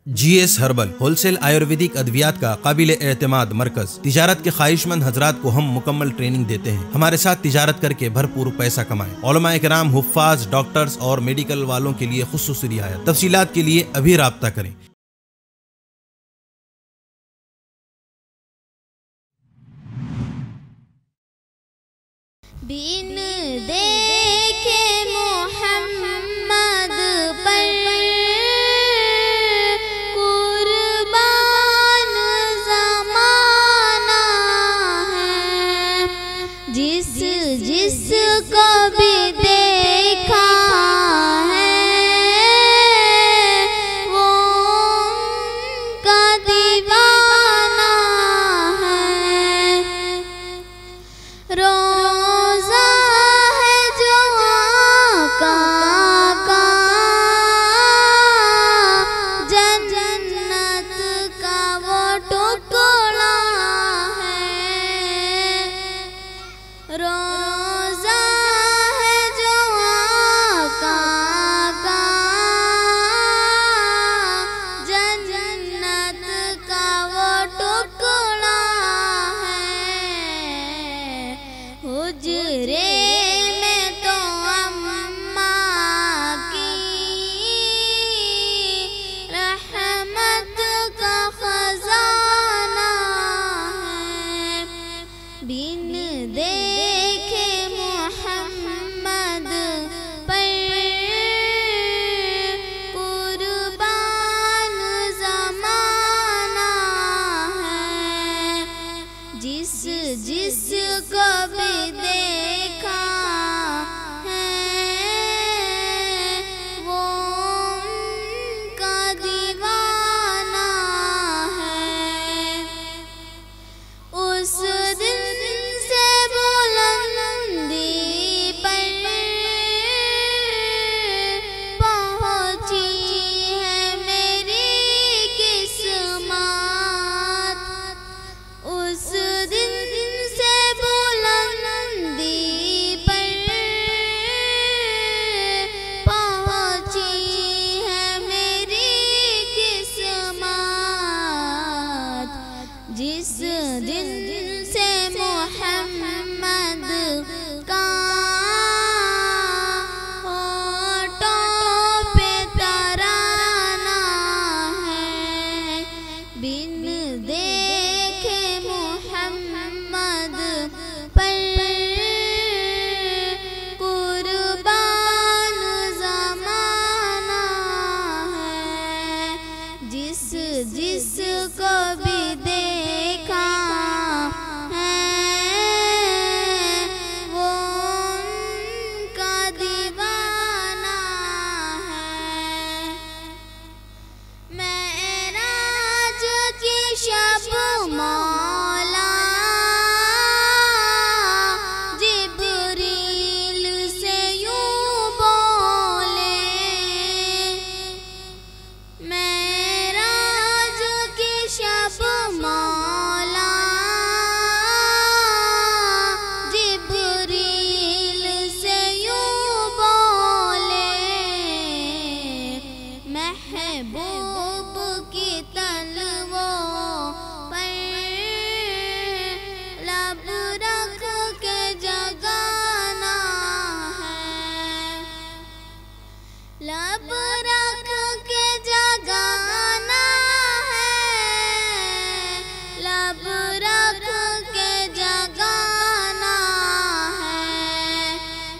GS herbal wholesale Ayurvedic अद्वियात का काबिल एतमाद मरकज। तिजारत के ख्वाहिशमंद हजरात को हम मुकम्मल ट्रेनिंग देते हैं। हमारे साथ तिजारत करके भरपूर पैसा कमाएं। उलमा इकराम, हुफ्फाज, डॉक्टर्स और मेडिकल वालों के लिए खुसूसी रियायत। तफसीलात के लिए अभी राब्ता करें। बिन देखे मोहम्मद पर कुर्बान ज़माना है। जिस जिस को भी देखा है वो उनका दीवाना है। रोज़ा है जो आका का, जन्नत का वो टुकड़ा है। रोज़ा है जो आका का, जन्नत का वो टुकड़ा है। हुजरे में तो अम्मा की रहमत का खजाना है। बिन देखे मोहम्मद पर कुर्बान ज़माना है। जिस जिस को भी देखा है वो उनका दीवाना है। उस दिन से बुलंदी पर पहुंची है मेरी किस्मत। उस दिन से बुलंदी पर पहुंची है मेरी किस्मत। जिस दिन से मोहम्मद का होठों पे तराना है। बिन देखे मोहम्मद पर कुर्बान ज़माना है। जिस जिस को भी देखा है वो उनका दीवाना है। मेराज की शब मौला जिब्रील से यूं बोले। मेराज की शब मौला जिब्रील से यूं बोले। महबूब की तलवों पर लब रख के जगाना है। लब रख के जगाना है। लब रख के जगाना है।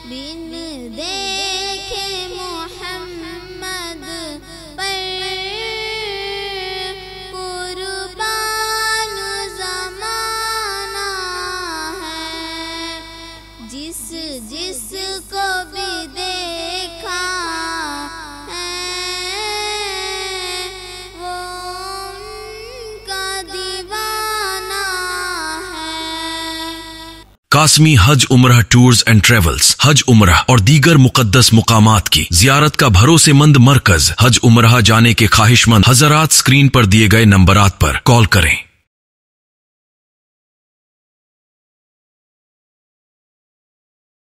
बिन देखे मोहम्मद पर कुर्बान ज़माना है। जिस जिस को भी देखा है वो उनका दीवाना है। कासमी हज उम्रह टूर्स एंड ट्रेवल्स हज उम्रह और दीगर मुकद्दस मुकामात की जियारत का भरोसेमंद मरकज। हज उम्रह जाने के ख्वाहिशमंद हजरात स्क्रीन पर दिए गए नंबरात पर कॉल करें।